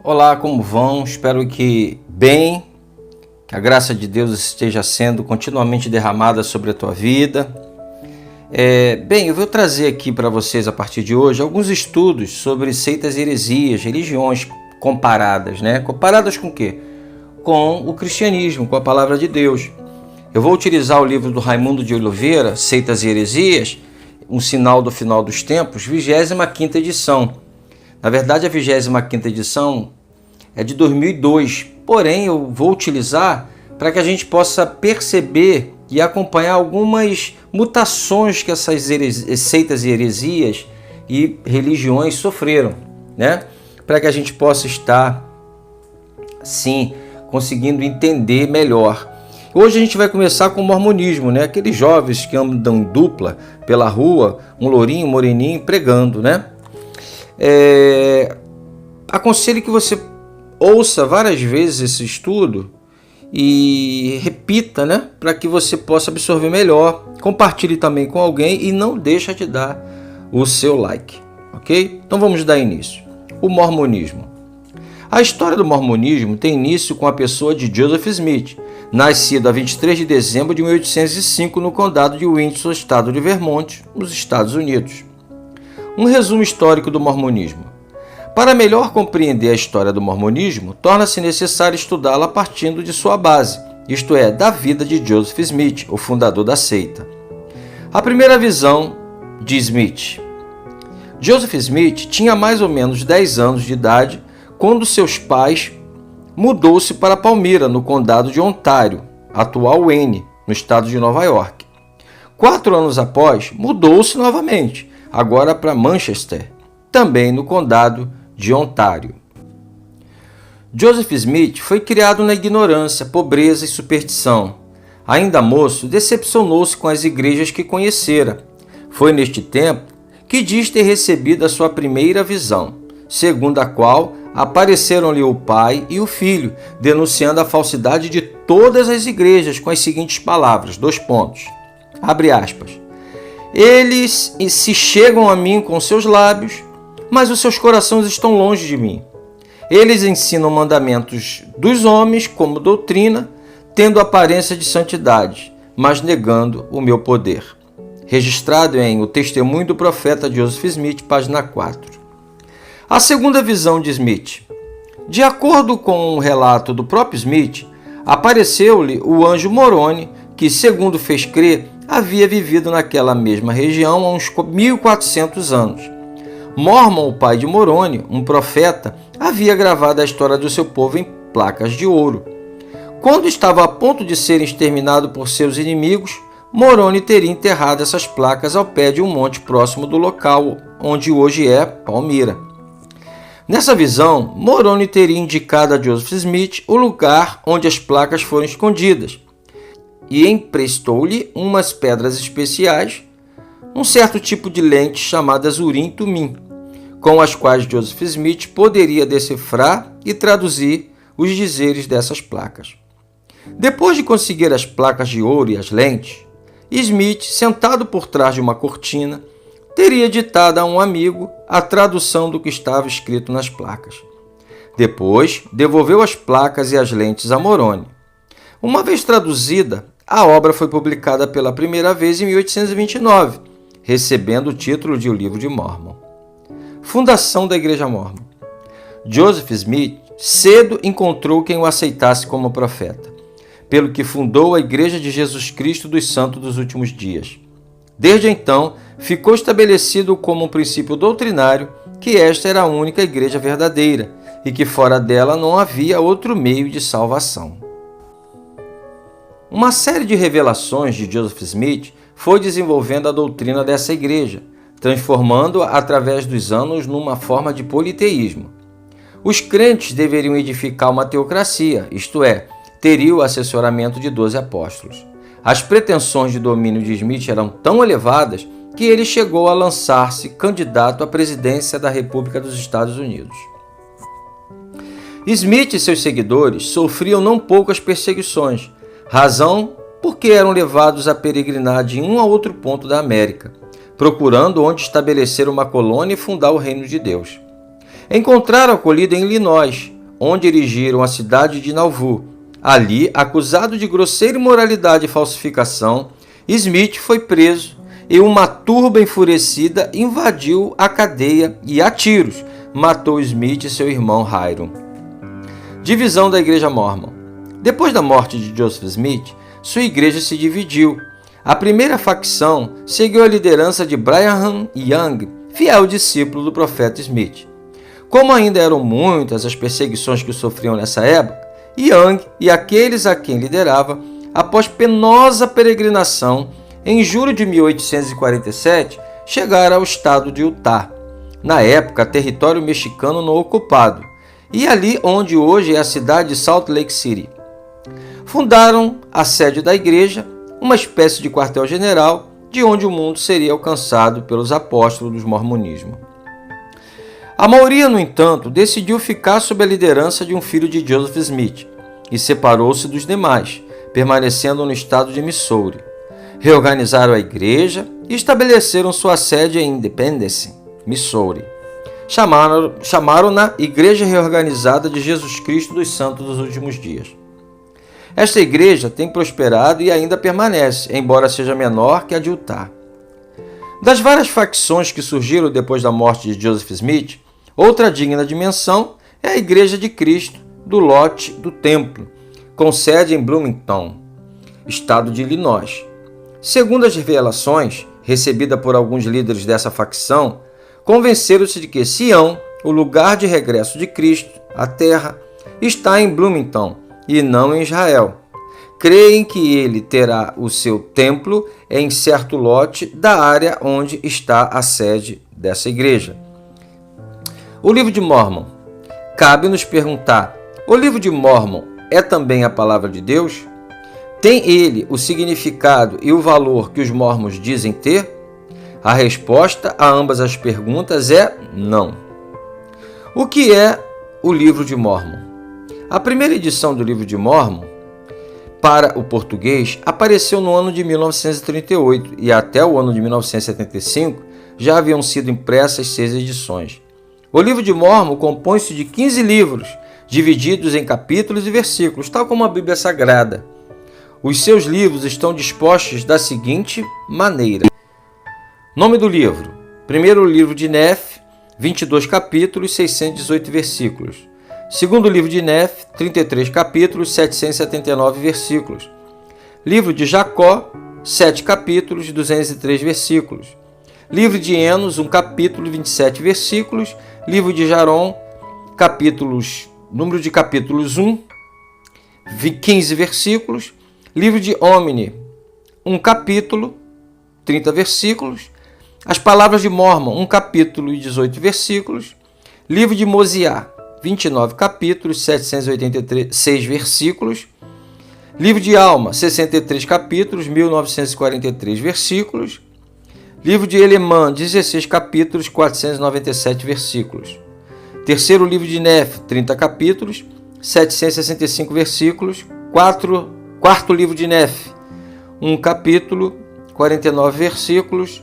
Olá, como vão? Espero que bem, que a graça de Deus esteja sendo continuamente derramada sobre a tua vida. Eu vou trazer aqui para vocês a partir de hoje alguns estudos sobre seitas e heresias, religiões comparadas, né? Comparadas com o quê? Com o cristianismo, com a palavra de Deus. Eu vou utilizar o livro do Raimundo de Oliveira, Seitas e Heresias, um sinal do final dos tempos, 25ª edição. Na verdade, a 25ª edição é de 2002, porém eu vou utilizar para que a gente possa perceber e acompanhar algumas mutações que essas seitas e heresias e religiões sofreram, né? Para que a gente possa estar, sim, conseguindo entender melhor. Hoje a gente vai começar com o mormonismo, né? Aqueles jovens que andam em dupla pela rua, um lourinho, um moreninho, pregando, né? Aconselho que você ouça várias vezes esse estudo e repita, né? Para que você possa absorver melhor. Compartilhe também com alguém e não deixa de dar o seu like, ok? Então vamos dar início. O mormonismo. A história do mormonismo tem início com a pessoa de Joseph Smith, nascido a 23 de dezembro de 1805 no condado de Windsor, estado de Vermont, nos Estados Unidos. Um resumo histórico do mormonismo. Para melhor compreender a história do mormonismo, torna-se necessário estudá-la partindo de sua base, isto é, da vida de Joseph Smith, o fundador da seita. A primeira visão de Smith. Joseph Smith tinha mais ou menos 10 anos de idade quando seus pais mudou-se para Palmyra, no condado de Ontário, atual Wayne, no estado de Nova York. 4 anos após, mudou-se novamente, agora para Manchester, também no condado de Ontário. Joseph Smith foi criado na ignorância, pobreza e superstição. Ainda moço, decepcionou-se com as igrejas que conhecera. Foi neste tempo que diz ter recebido a sua primeira visão, segundo a qual apareceram-lhe o pai e o filho, denunciando a falsidade de todas as igrejas com as seguintes palavras, abre aspas, eles se chegam a mim com seus lábios, mas os seus corações estão longe de mim. Eles ensinam mandamentos dos homens como doutrina, tendo aparência de santidade, mas negando o meu poder. Registrado em O Testemunho do Profeta Joseph Smith, página 4. A segunda visão de Smith. De acordo com um relato do próprio Smith, apareceu-lhe o anjo Moroni, que, segundo fez crer, havia vivido naquela mesma região há uns 1400 anos. Mormon, o pai de Moroni, um profeta, havia gravado a história do seu povo em placas de ouro. Quando estava a ponto de ser exterminado por seus inimigos, Moroni teria enterrado essas placas ao pé de um monte próximo do local onde hoje é Palmyra. Nessa visão, Moroni teria indicado a Joseph Smith o lugar onde as placas foram escondidas e emprestou-lhe umas pedras especiais, um certo tipo de lentes chamadas Urim-Tumim, com as quais Joseph Smith poderia decifrar e traduzir os dizeres dessas placas. Depois de conseguir as placas de ouro e as lentes, Smith, sentado por trás de uma cortina, teria ditado a um amigo a tradução do que estava escrito nas placas. Depois, devolveu as placas e as lentes a Moroni. Uma vez traduzida, a obra foi publicada pela primeira vez em 1829, recebendo o título de O Livro de Mormon. Fundação da Igreja Mormon. Joseph Smith cedo encontrou quem o aceitasse como profeta, pelo que fundou a Igreja de Jesus Cristo dos Santos dos Últimos Dias. Desde então, ficou estabelecido como um princípio doutrinário que esta era a única igreja verdadeira e que fora dela não havia outro meio de salvação. Uma série de revelações de Joseph Smith foi desenvolvendo a doutrina dessa igreja, transformando-a através dos anos numa forma de politeísmo. Os crentes deveriam edificar uma teocracia, isto é, teriam o assessoramento de 12 apóstolos. As pretensões de domínio de Smith eram tão elevadas que ele chegou a lançar-se candidato à presidência da República dos Estados Unidos. Smith e seus seguidores sofriam não poucas perseguições, razão porque eram levados a peregrinar de um a outro ponto da América, procurando onde estabelecer uma colônia e fundar o reino de Deus. Encontraram acolhida em Illinois, onde erigiram a cidade de Nauvoo. Ali, acusado de grosseira imoralidade e falsificação, Smith foi preso e uma turba enfurecida invadiu a cadeia e, a tiros, matou Smith e seu irmão Hyrum. Divisão da Igreja Mórmon. Depois da morte de Joseph Smith, sua igreja se dividiu. A primeira facção seguiu a liderança de Brigham Young, fiel discípulo do profeta Smith. Como ainda eram muitas as perseguições que sofriam nessa época, Young e aqueles a quem liderava, após penosa peregrinação, em julho de 1847, chegaram ao estado de Utah, na época território mexicano não ocupado, e ali onde hoje é a cidade de Salt Lake City. Fundaram a sede da igreja, uma espécie de quartel-general, de onde o mundo seria alcançado pelos apóstolos do mormonismo. A maioria, no entanto, decidiu ficar sob a liderança de um filho de Joseph Smith e separou-se dos demais, permanecendo no estado de Missouri. Reorganizaram a igreja e estabeleceram sua sede em Independence, Missouri. Chamaram-na Igreja Reorganizada de Jesus Cristo dos Santos dos Últimos Dias. Esta igreja tem prosperado e ainda permanece, embora seja menor que a de Utah. Das várias facções que surgiram depois da morte de Joseph Smith, outra digna de menção é a Igreja de Cristo do Lote do Templo, com sede em Bloomington, estado de Illinois. Segundo as revelações recebidas por alguns líderes dessa facção, convenceram-se de que Sião, o lugar de regresso de Cristo, a terra, está em Bloomington e não em Israel. Creem que ele terá o seu templo em certo lote da área onde está a sede dessa igreja. O Livro de Mórmon. Cabe nos perguntar, o Livro de Mórmon é também a palavra de Deus? Tem ele o significado e o valor que os mormons dizem ter? A resposta a ambas as perguntas é não. O que é o Livro de Mórmon? A primeira edição do Livro de Mórmon, para o português, apareceu no ano de 1938 e até o ano de 1975 já haviam sido impressas 6 edições. O Livro de Mórmon compõe-se de 15 livros, divididos em capítulos e versículos, tal como a Bíblia Sagrada. Os seus livros estão dispostos da seguinte maneira. Nome do livro: Primeiro livro de Nef, 22 capítulos, 618 versículos. Segundo livro de Nef, 33 capítulos, 779 versículos. Livro de Jacó, 7 capítulos, 203 versículos. Livro de Enos, 1 capítulo, 27 versículos. Livro de Jarom, número de capítulos 1, 15 versículos. Livro de Omni, 1 capítulo, 30 versículos. As Palavras de Mórmon, 1 capítulo e 18 versículos. Livro de Mosiá, 29 capítulos, 786 versículos. Livro de Alma, 63 capítulos, 1943 versículos. Livro de Elemã, 16 capítulos, 497 versículos. Terceiro livro de Nef, 30 capítulos, 765 versículos. Quarto livro de Nef, 1 capítulo, 49 versículos.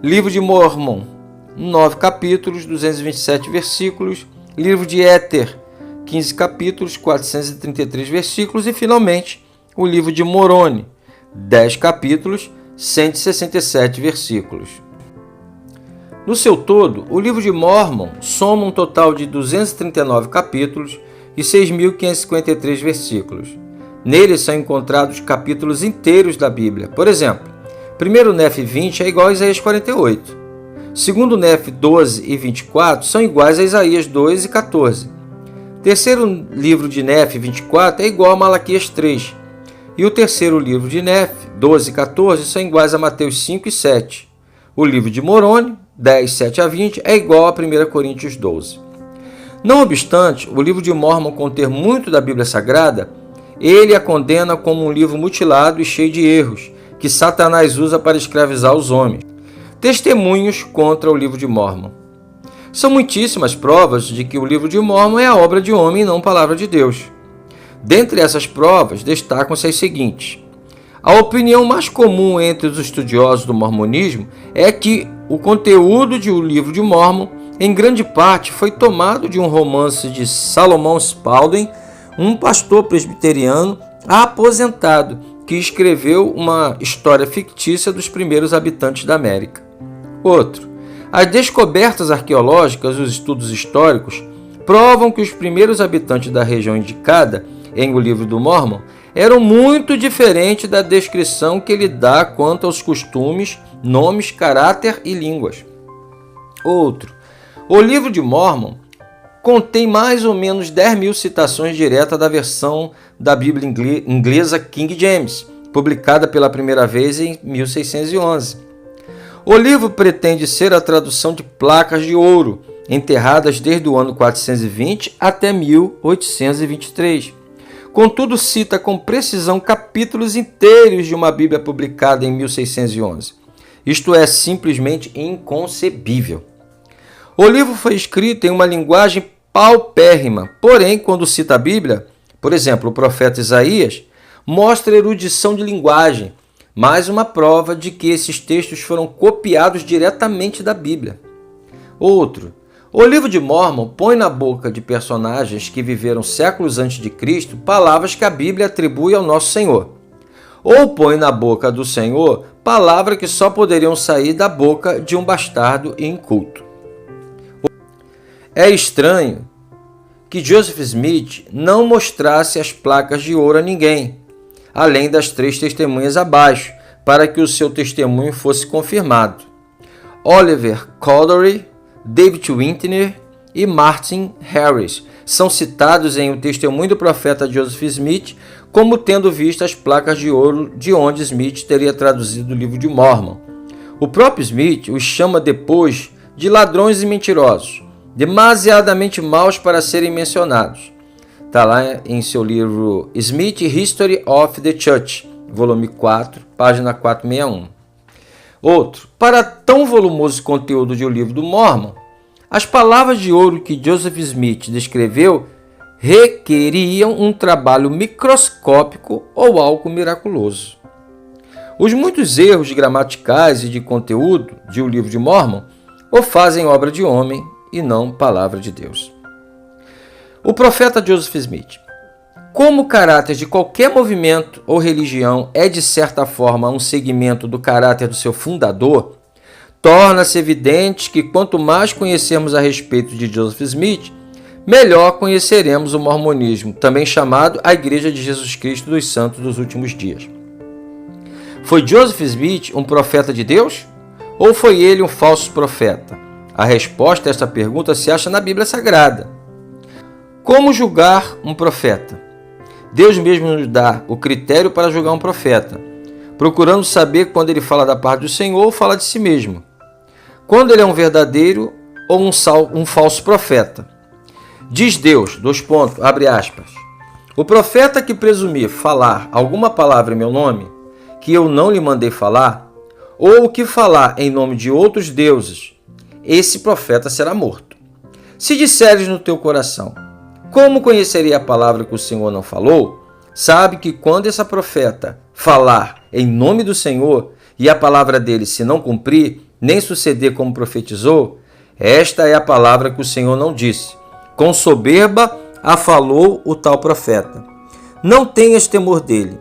Livro de Mórmon, 9 capítulos, 227 versículos. Livro de Éter, 15 capítulos, 433 versículos. E, finalmente, o livro de Moroni, 10 capítulos, 167 versículos. No seu todo, o Livro de Mórmon soma um total de 239 capítulos e 6.553 versículos. Nele são encontrados capítulos inteiros da Bíblia. Por exemplo, 1 Nef 20 é igual a Isaías 48. 2 Nef 12 e 24 são iguais a Isaías 2 e 14. Terceiro livro de Nef 24 é igual a Malaquias 3. E o terceiro livro de Nef, 12 e 14, são iguais a Mateus 5 e 7. O livro de Moroni, 10, 7 a 20, é igual a 1 Coríntios 12. Não obstante, o livro de Mórmon conter muito da Bíblia Sagrada, ele a condena como um livro mutilado e cheio de erros, que Satanás usa para escravizar os homens. Testemunhos contra o livro de Mórmon. São muitíssimas provas de que o livro de Mórmon é a obra de homem e não palavra de Deus. Dentre essas provas, destacam-se as seguintes. A opinião mais comum entre os estudiosos do mormonismo é que o conteúdo do livro de Mórmon em grande parte foi tomado de um romance de Salomon Spalding, um pastor presbiteriano aposentado que escreveu uma história fictícia dos primeiros habitantes da América. Outro, as descobertas arqueológicas e os estudos históricos provam que os primeiros habitantes da região indicada em O Livro do Mórmon eram muito diferentes da descrição que ele dá quanto aos costumes, nomes, caráter e línguas. Outro, o Livro de Mórmon contém mais ou menos 10.000 citações diretas da versão da Bíblia inglesa King James, publicada pela primeira vez em 1611. O livro pretende ser a tradução de placas de ouro, enterradas desde o ano 420 até 1823. Contudo, cita com precisão capítulos inteiros de uma Bíblia publicada em 1611. Isto é simplesmente inconcebível. O livro foi escrito em uma linguagem paupérrima, porém, quando cita a Bíblia, por exemplo, o profeta Isaías, mostra erudição de linguagem, mais uma prova de que esses textos foram copiados diretamente da Bíblia. Outro, o Livro de Mórmon põe na boca de personagens que viveram séculos antes de Cristo palavras que a Bíblia atribui ao nosso Senhor, ou põe na boca do Senhor palavras que só poderiam sair da boca de um bastardo e inculto. É estranho que Joseph Smith não mostrasse as placas de ouro a ninguém, além das 3 testemunhas abaixo, para que o seu testemunho fosse confirmado. Oliver Cowdery, David Whitney e Martin Harris são citados em O Testemunho do Profeta Joseph Smith como tendo visto as placas de ouro de onde Smith teria traduzido o Livro de Mórmon. O próprio Smith os chama depois de ladrões e mentirosos, demasiadamente maus para serem mencionados. Está lá em seu livro Smith History of the Church, volume 4, página 461. Outro, para tão volumoso conteúdo de O Livro do Mórmon, as palavras de ouro que Joseph Smith descreveu requeriam um trabalho microscópico ou algo miraculoso. Os muitos erros gramaticais e de conteúdo de O Livro de Mórmon o fazem obra de homem e não palavra de Deus. O profeta Joseph Smith. Como o caráter de qualquer movimento ou religião é de certa forma um segmento do caráter do seu fundador, torna-se evidente que quanto mais conhecermos a respeito de Joseph Smith, melhor conheceremos o mormonismo, também chamado a Igreja de Jesus Cristo dos Santos dos Últimos Dias. Foi Joseph Smith um profeta de Deus? Ou foi ele um falso profeta? A resposta a esta pergunta se acha na Bíblia Sagrada. Como julgar um profeta? Deus mesmo nos dá o critério para julgar um profeta, procurando saber quando ele fala da parte do Senhor ou fala de si mesmo, quando ele é um verdadeiro ou um falso profeta. Diz Deus, abre aspas, o profeta que presumir falar alguma palavra em meu nome, que eu não lhe mandei falar, ou o que falar em nome de outros deuses, esse profeta será morto. Se disseres no teu coração, como conhecerei a palavra que o Senhor não falou? Sabe que quando esse profeta falar em nome do Senhor e a palavra dele se não cumprir, nem suceder como profetizou, esta é a palavra que o Senhor não disse. Com soberba a falou o tal profeta. Não tenhas temor dele.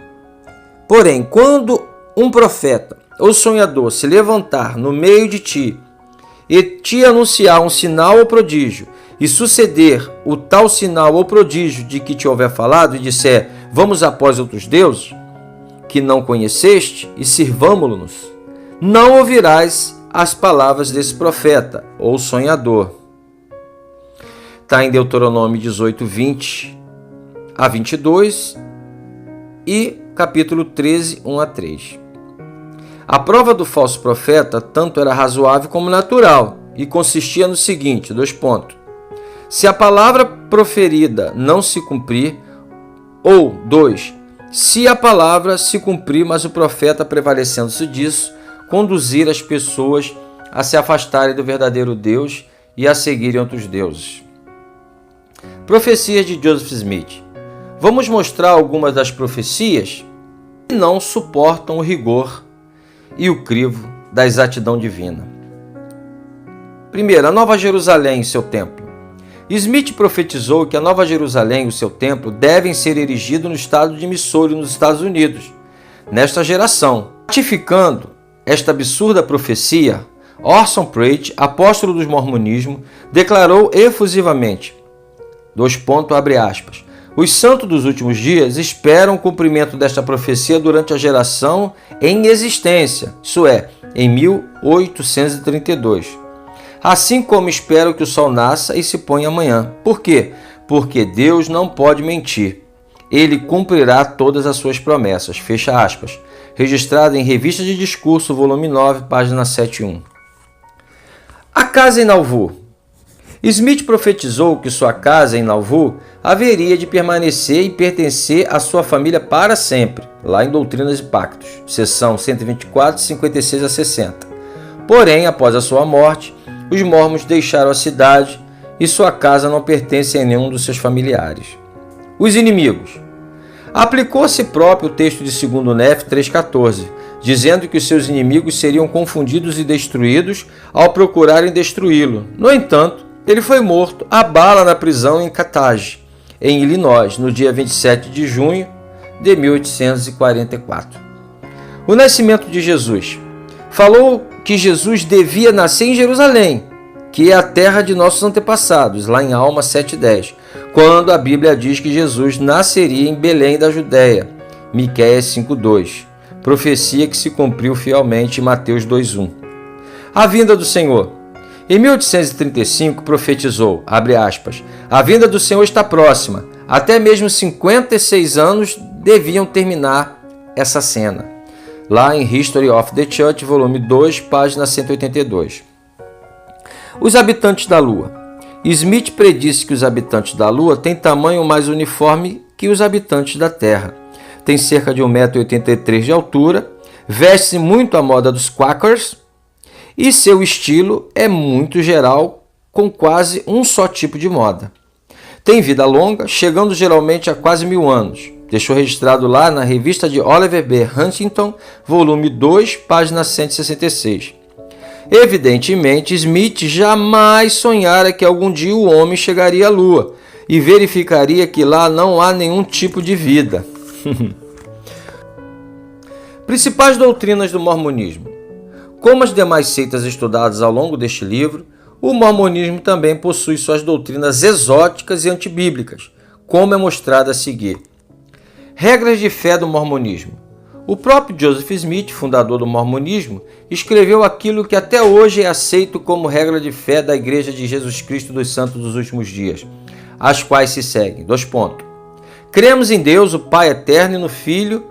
Porém, quando um profeta ou sonhador se levantar no meio de ti e te anunciar um sinal ou prodígio, e suceder o tal sinal ou prodígio de que te houver falado, e disser, vamos após outros deuses, que não conheceste, e sirvamo-los, não ouvirás as palavras desse profeta ou sonhador. Está em Deuteronômio 18, 20 a 22 e capítulo 13, 1 a 3. A prova do falso profeta tanto era razoável como natural e consistia no seguinte, se a palavra proferida não se cumprir, ou 2, se a palavra se cumprir, mas o profeta prevalecendo-se disso, conduzir as pessoas a se afastarem do verdadeiro Deus e a seguirem outros deuses. Profecias de Joseph Smith. Vamos mostrar algumas das profecias que não suportam o rigor e o crivo da exatidão divina. Primeiro, a Nova Jerusalém e seu templo. Smith profetizou que a Nova Jerusalém e o seu templo devem ser erigidos no estado de Missouri, nos Estados Unidos, nesta geração. Ratificando esta absurda profecia, Orson Pratt, apóstolo do mormonismo, declarou efusivamente, os santos dos últimos dias esperam o cumprimento desta profecia durante a geração em existência, isso é, em 1832. Assim como espero que o sol nasça e se ponha amanhã. Por quê? Porque Deus não pode mentir. Ele cumprirá todas as suas promessas. Fecha aspas. Registrado em Revista de Discurso, volume 9, página 71. A casa em Nauvoo. Smith profetizou que sua casa em Nauvoo haveria de permanecer e pertencer à sua família para sempre, lá em Doutrinas e Pactos, seção 124, 56 a 60. Porém, após a sua morte, os mormons deixaram a cidade e sua casa não pertence a nenhum dos seus familiares. Os inimigos. Aplicou a si próprio o texto de 2 Nef 3,14, dizendo que os seus inimigos seriam confundidos e destruídos ao procurarem destruí-lo. No entanto, ele foi morto a bala na prisão em Carthage, em Illinois, no dia 27 de junho de 1844. O nascimento de Jesus. Falou que Jesus devia nascer em Jerusalém, que é a terra de nossos antepassados, lá em Alma 7,10, quando a Bíblia diz que Jesus nasceria em Belém da Judéia, Miqueias 5,2, profecia que se cumpriu fielmente em Mateus 2,1. A vinda do Senhor. Em 1835 profetizou, abre aspas, a vinda do Senhor está próxima, até mesmo 56 anos deviam terminar essa cena. Lá em History of the Church, volume 2, página 182. Os habitantes da Lua. Smith predisse que os habitantes da Lua têm tamanho mais uniforme que os habitantes da Terra. Tem cerca de 1,83 m de altura, veste-se muito à moda dos Quakers e seu estilo é muito geral, com quase um só tipo de moda. Tem vida longa, chegando geralmente a quase 1000 anos. Deixou registrado lá na revista de Oliver B. Huntington, volume 2, página 166. Evidentemente, Smith jamais sonhara que algum dia o homem chegaria à Lua e verificaria que lá não há nenhum tipo de vida. Principais doutrinas do mormonismo. Como as demais seitas estudadas ao longo deste livro, o mormonismo também possui suas doutrinas exóticas e antibíblicas, como é mostrado a seguir. Regras de fé do mormonismo. O próprio Joseph Smith, fundador do mormonismo, escreveu aquilo que até hoje é aceito como regra de fé da Igreja de Jesus Cristo dos Santos dos Últimos Dias, as quais se seguem. Cremos em Deus, o Pai eterno, e no Filho,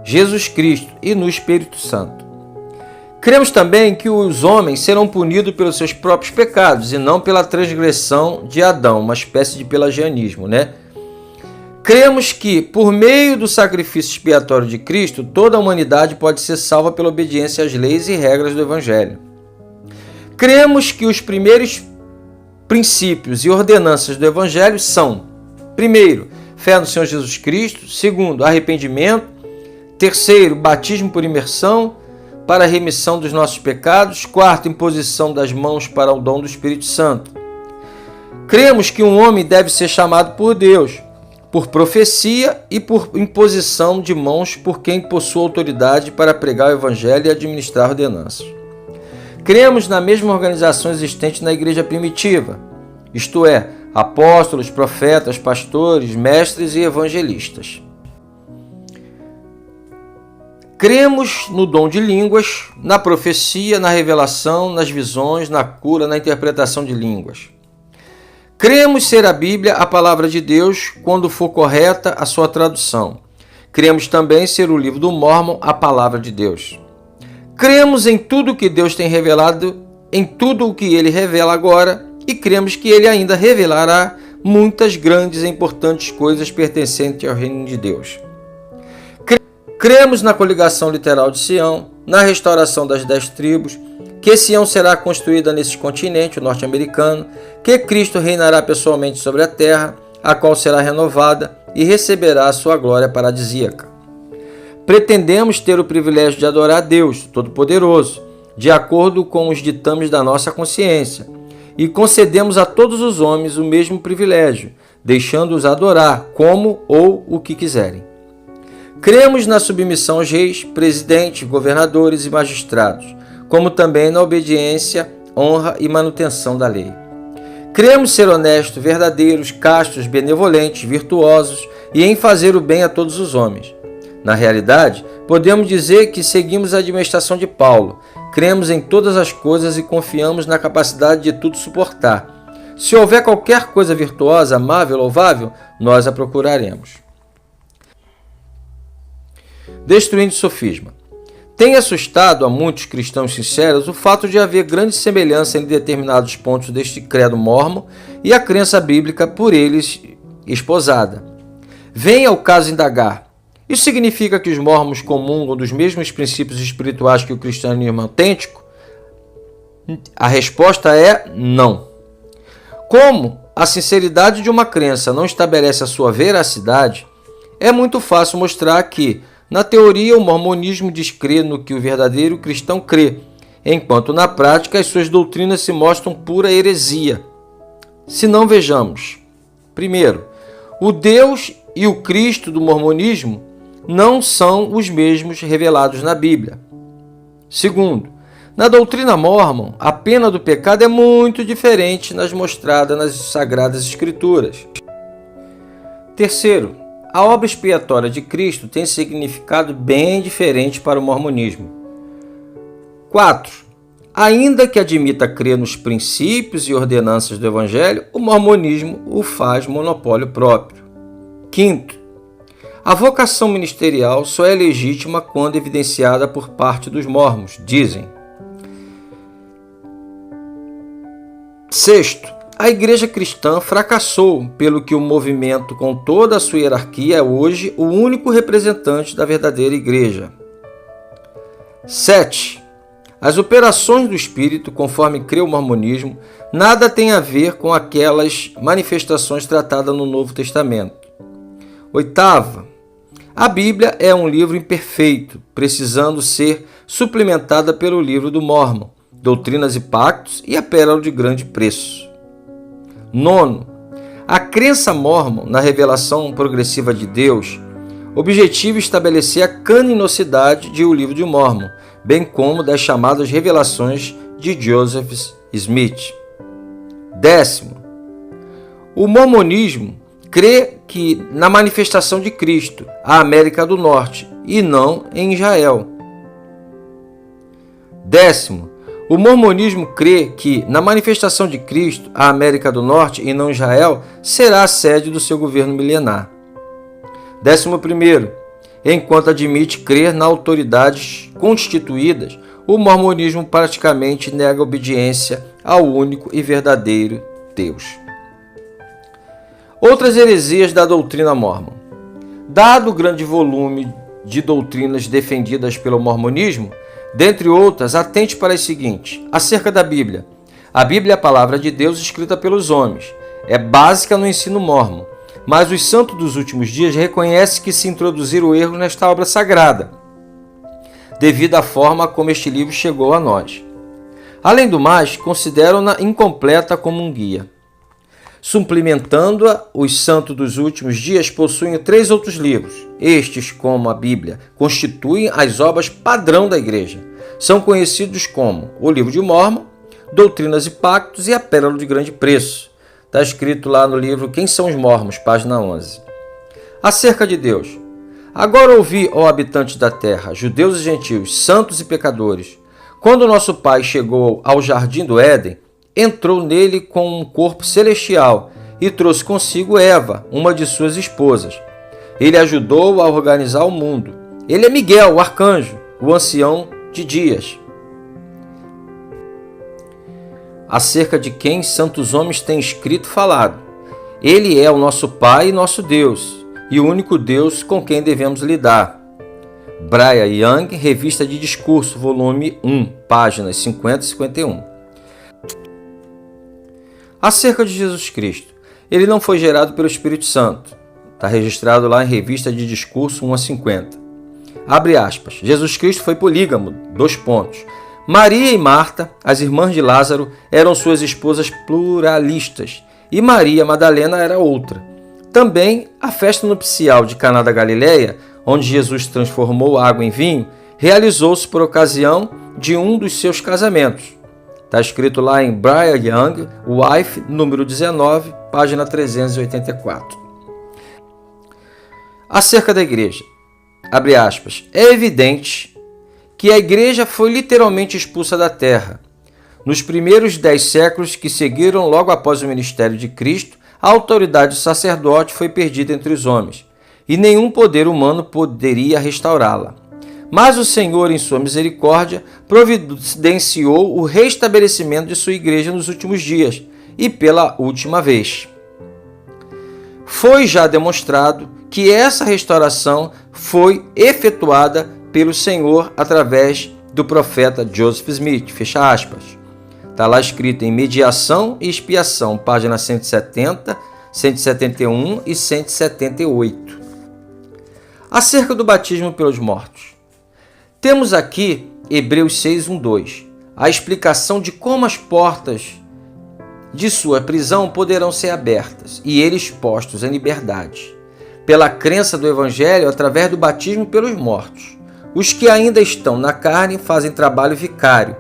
Jesus Cristo, e no Espírito Santo. Cremos também que os homens serão punidos pelos seus próprios pecados e não pela transgressão de Adão, uma espécie de pelagianismo, Cremos que, por meio do sacrifício expiatório de Cristo, toda a humanidade pode ser salva pela obediência às leis e regras do Evangelho. Cremos que os primeiros princípios e ordenanças do Evangelho são: primeiro, fé no Senhor Jesus Cristo; segundo, arrependimento; terceiro, batismo por imersão para a remissão dos nossos pecados; quarto, imposição das mãos para o dom do Espírito Santo. Cremos que um homem deve ser chamado por Deus, por profecia e por imposição de mãos por quem possui autoridade para pregar o Evangelho e administrar ordenanças. Cremos na mesma organização existente na igreja primitiva, isto é, apóstolos, profetas, pastores, mestres e evangelistas. Cremos no dom de línguas, na profecia, na revelação, nas visões, na cura, na interpretação de línguas. Cremos ser a Bíblia a palavra de Deus quando for correta a sua tradução. Cremos também ser o livro do Mórmon a palavra de Deus. Cremos em tudo o que Deus tem revelado, em tudo o que Ele revela agora, e cremos que Ele ainda revelará muitas grandes e importantes coisas pertencentes ao reino de Deus. Cremos na coligação literal de Sião, na restauração das 10 tribos, que Sião será construída nesse continente, o norte-americano, que Cristo reinará pessoalmente sobre a terra, a qual será renovada e receberá a sua glória paradisíaca. Pretendemos ter o privilégio de adorar a Deus Todo-Poderoso, de acordo com os ditames da nossa consciência, e concedemos a todos os homens o mesmo privilégio, deixando-os adorar como ou o que quiserem. Cremos na submissão aos reis, presidentes, governadores e magistrados, como também na obediência, honra e manutenção da lei. Cremos ser honestos, verdadeiros, castos, benevolentes, virtuosos e em fazer o bem a todos os homens. Na realidade, podemos dizer que seguimos a administração de Paulo, cremos em todas as coisas e confiamos na capacidade de tudo suportar. Se houver qualquer coisa virtuosa, amável, louvável, nós a procuraremos. Destruindo o sofisma. Tem assustado a muitos cristãos sinceros o fato de haver grande semelhança em determinados pontos deste credo mórmon e a crença bíblica por eles esposada. Vem ao caso indagar. Isso significa que os mórmons comungam dos mesmos princípios espirituais que o cristianismo autêntico? A resposta é não. Como a sinceridade de uma crença não estabelece a sua veracidade, é muito fácil mostrar que, na teoria, o mormonismo diz crer no que o verdadeiro cristão crê, enquanto na prática as suas doutrinas se mostram pura heresia. Se não, vejamos. Primeiro, o Deus e o Cristo do mormonismo não são os mesmos revelados na Bíblia. Segundo, na doutrina mórmon, a pena do pecado é muito diferente das mostradas nas Sagradas Escrituras. Terceiro, a obra expiatória de Cristo tem significado bem diferente para o mormonismo. 4. Ainda que admita crer nos princípios e ordenanças do Evangelho, o mormonismo o faz monopólio próprio. 5. A vocação ministerial só é legítima quando evidenciada por parte dos mórmons, dizem. 6. A igreja cristã fracassou, pelo que o movimento, com toda a sua hierarquia, é hoje o único representante da verdadeira igreja. 7. As operações do Espírito, conforme crê o mormonismo, nada tem a ver com aquelas manifestações tratadas no Novo Testamento. 8. A Bíblia é um livro imperfeito, precisando ser suplementada pelo livro do Mórmon, Doutrinas e Pactos e a Pérola de Grande Preço. 9. A crença mórmon na revelação progressiva de Deus objetiva estabelecer a canonicidade de O Livro de Mórmon, bem como das chamadas revelações de Joseph Smith. 10. O mormonismo crê que na manifestação de Cristo, a América do Norte, e não em Israel. 10. O mormonismo crê que, na manifestação de Cristo, a América do Norte, e não Israel, será a sede do seu governo milenar. 11. Enquanto admite crer nas autoridades constituídas, o mormonismo praticamente nega obediência ao único e verdadeiro Deus. Outras heresias da doutrina mórmon. Dado o grande volume de doutrinas defendidas pelo mormonismo, dentre outras, atente para as seguintes. Acerca da Bíblia. A Bíblia é a palavra de Deus escrita pelos homens. É básica no ensino mórmon, mas os santos dos últimos dias reconhecem que se introduziram erros nesta obra sagrada, devido à forma como este livro chegou a nós. Além do mais, consideram-na incompleta como um guia. Suplementando-a, os santos dos últimos dias possuem 3 outros livros. Estes, como a Bíblia, constituem as obras padrão da Igreja. São conhecidos como o Livro de Mórmon, Doutrinas e Pactos e a Pérola de Grande Preço. Está escrito lá no livro Quem são os Mórmons, página 11. Acerca de Deus. Agora ouvi, ó habitantes da terra, judeus e gentios, santos e pecadores. Quando nosso Pai chegou ao jardim do Éden, entrou nele com um corpo celestial e trouxe consigo Eva, uma de suas esposas. Ele ajudou a organizar o mundo. Ele é Miguel, o arcanjo, o ancião de dias. Acerca de quem santos homens têm escrito e falado. Ele é o nosso Pai e nosso Deus, e o único Deus com quem devemos lidar. Brigham Young, Revista de Discurso, volume 1, páginas 50 e 51. Acerca de Jesus Cristo. Ele não foi gerado pelo Espírito Santo. Está registrado lá em Revista de Discurso 1 a 50. Abre aspas. Jesus Cristo foi polígamo. Maria e Marta, as irmãs de Lázaro, eram suas esposas pluralistas, e Maria Madalena era outra. Também a festa nupcial de Caná da Galileia, onde Jesus transformou água em vinho, realizou-se por ocasião de um dos seus casamentos. Está escrito lá em Brigham Young, Wife, número 19, página 384. Acerca da igreja, abre aspas, é evidente que a igreja foi literalmente expulsa da terra. Nos primeiros 10 séculos que seguiram logo após o ministério de Cristo, a autoridade do sacerdote foi perdida entre os homens, e nenhum poder humano poderia restaurá-la. Mas o Senhor, em sua misericórdia, providenciou o restabelecimento de sua igreja nos últimos dias, e pela última vez. Foi já demonstrado que essa restauração foi efetuada pelo Senhor através do profeta Joseph Smith, fecha aspas. Está lá escrito em Mediação e Expiação, página 170, 171 e 178. Acerca do batismo pelos mortos. Temos aqui Hebreus 6, 1, 2, a explicação de como as portas de sua prisão poderão ser abertas e eles postos em liberdade, pela crença do Evangelho através do batismo pelos mortos. Os que ainda estão na carne fazem trabalho vicário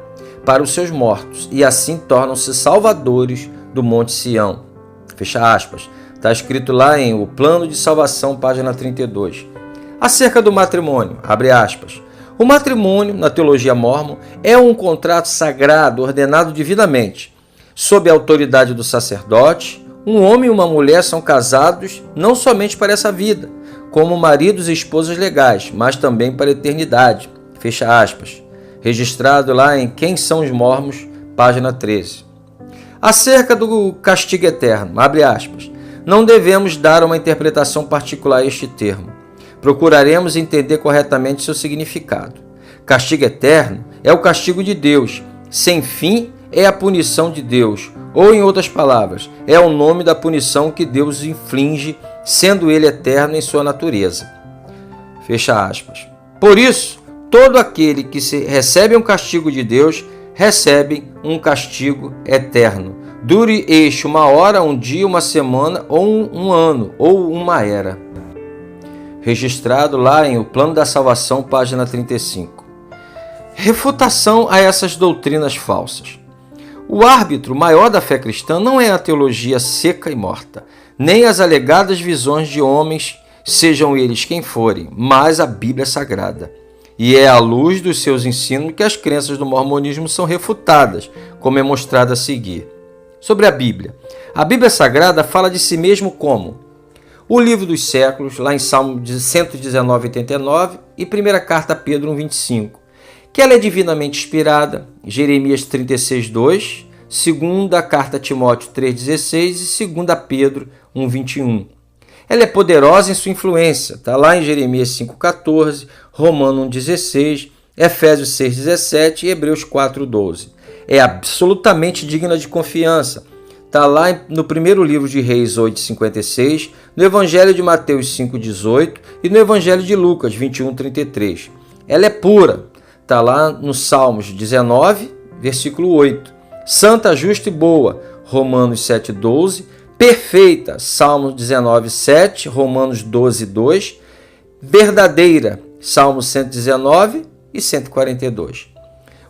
para os seus mortos e assim tornam-se salvadores do Monte Sião. Fecha aspas. Está escrito lá em O Plano de Salvação, página 32. Acerca do matrimônio, abre aspas. O matrimônio, na teologia mórmon, é um contrato sagrado ordenado divinamente. Sob a autoridade do sacerdote, um homem e uma mulher são casados não somente para essa vida, como maridos e esposas legais, mas também para a eternidade. Fecha aspas. Registrado lá em Quem são os Mormons, página 13. Acerca do castigo eterno, abre aspas. Não devemos dar uma interpretação particular a este termo. Procuraremos entender corretamente seu significado. Castigo eterno é o castigo de Deus. Sem fim é a punição de Deus. Ou, em outras palavras, é o nome da punição que Deus inflige, sendo ele eterno em sua natureza. Fecha aspas. Por isso, todo aquele que recebe um castigo de Deus, recebe um castigo eterno. Dure este uma hora, um dia, uma semana, ou um ano, ou uma era. Registrado lá em O Plano da Salvação, página 35. Refutação a essas doutrinas falsas. O árbitro maior da fé cristã não é a teologia seca e morta, nem as alegadas visões de homens, sejam eles quem forem, mas a Bíblia Sagrada. E é à luz dos seus ensinos que as crenças do mormonismo são refutadas, como é mostrado a seguir. Sobre a Bíblia Sagrada fala de si mesmo como o livro dos séculos, lá em Salmo 119, 89 e 1 Carta a Pedro 1,25, que ela é divinamente inspirada, Jeremias 36, 2, 2 Carta a Timóteo 3,16 e 2 Pedro 1,21. Ela é poderosa em sua influência, está lá em Jeremias 5,14, Romanos 1,16, Efésios 6,17 e Hebreus 4,12. É absolutamente digna de confiança. Está lá no primeiro livro de Reis 8,56, no Evangelho de Mateus 5,18 e no Evangelho de Lucas 21,33. Ela é pura. Está lá no Salmos 19, versículo 8. Santa, justa e boa, Romanos 7,12. Perfeita, Salmos 19, 7, Romanos 12, 2. Verdadeira, Salmos 119 e 142.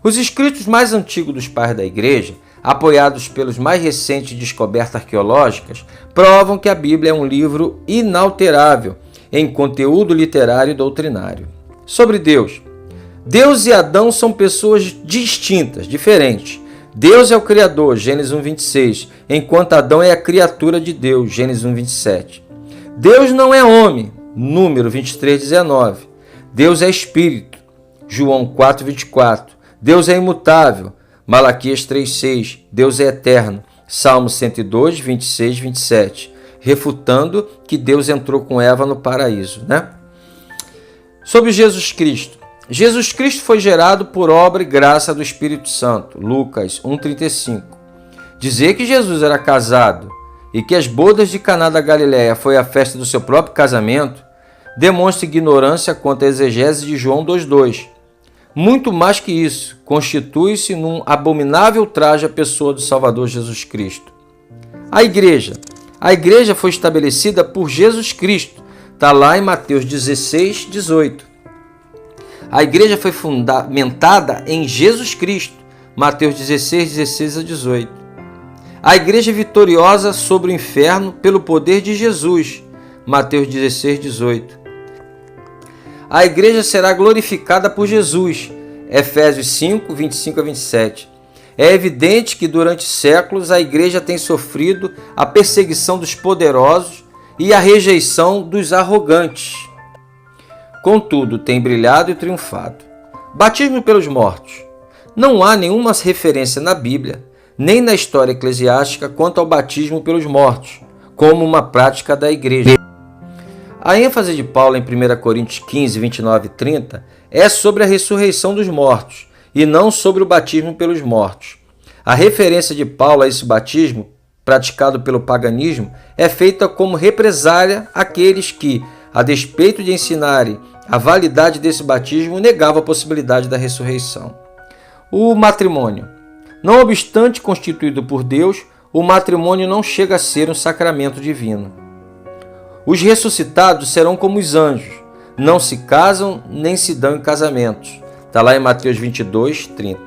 Os escritos mais antigos dos pais da Igreja, apoiados pelas mais recentes descobertas arqueológicas, provam que a Bíblia é um livro inalterável em conteúdo literário e doutrinário. Sobre Deus. Deus e Adão são pessoas distintas, diferentes. Deus é o Criador, Gênesis 1,26, enquanto Adão é a criatura de Deus, Gênesis 1,27. Deus não é homem, Número 23,19. Deus é Espírito, João 4,24. Deus é imutável, Malaquias 3,6. Deus é eterno, Salmo 102, 26, 27. Refutando que Deus entrou com Eva no paraíso, né? Sobre Jesus Cristo. Jesus Cristo foi gerado por obra e graça do Espírito Santo, Lucas 1,35. Dizer que Jesus era casado e que as bodas de Caná da Galileia foi a festa do seu próprio casamento demonstra ignorância quanto à exegese de João 2,2. Muito mais que isso, constitui-se num abominável traje a pessoa do Salvador Jesus Cristo. A igreja foi estabelecida por Jesus Cristo, está lá em Mateus 16, 18. A igreja foi fundamentada em Jesus Cristo, Mateus 16, 16 a 18. A igreja é vitoriosa sobre o inferno pelo poder de Jesus, Mateus 16, 18. A igreja será glorificada por Jesus, Efésios 5, 25 a 27. É evidente que durante séculos a igreja tem sofrido a perseguição dos poderosos e a rejeição dos arrogantes. Contudo, tem brilhado e triunfado. Batismo pelos mortos. Não há nenhuma referência na Bíblia, nem na história eclesiástica quanto ao batismo pelos mortos, como uma prática da igreja. A ênfase de Paulo em 1 Coríntios 15, 29 e 30 é sobre a ressurreição dos mortos e não sobre o batismo pelos mortos. A referência de Paulo a esse batismo, praticado pelo paganismo, é feita como represália àqueles que, a despeito de ensinarem a validade desse batismo, negavam a possibilidade da ressurreição. O matrimônio. Não obstante constituído por Deus, o matrimônio não chega a ser um sacramento divino. Os ressuscitados serão como os anjos, não se casam nem se dão em casamentos. Está lá em Mateus 22, 30.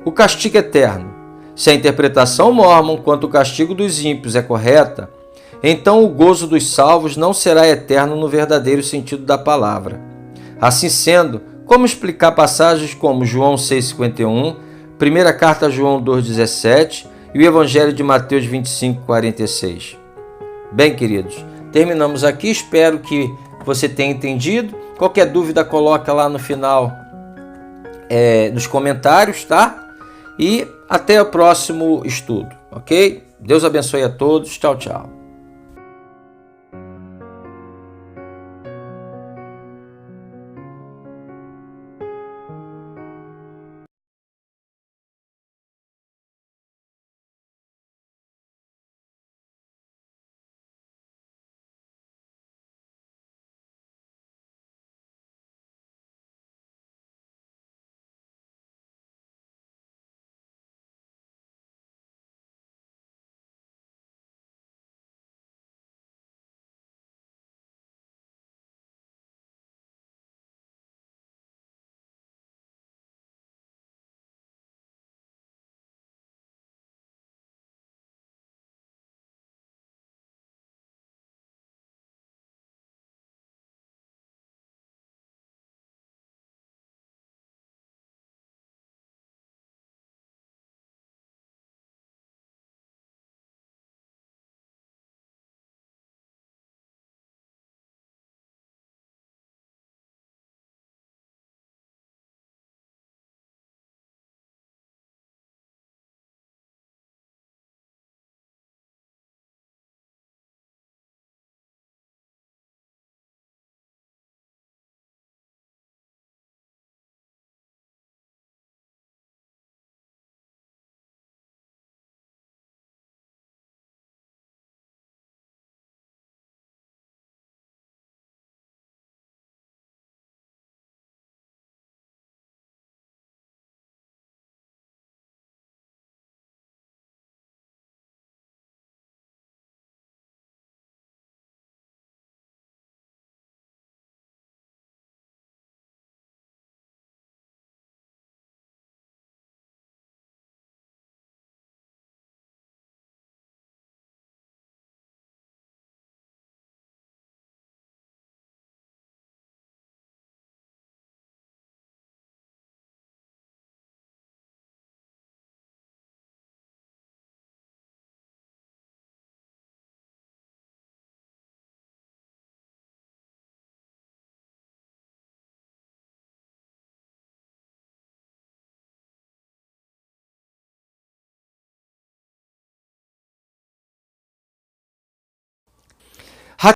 O castigo eterno. Se a interpretação mórmon quanto ao castigo dos ímpios é correta, então o gozo dos salvos não será eterno no verdadeiro sentido da palavra. Assim sendo, como explicar passagens como João 6,51, primeira carta a João 2,17 e o Evangelho de Mateus 25,46? Bem, queridos, terminamos aqui. Espero que você tenha entendido. Qualquer dúvida, coloca lá no final nos comentários, tá? E até o próximo estudo, ok? Deus abençoe a todos. Tchau, tchau.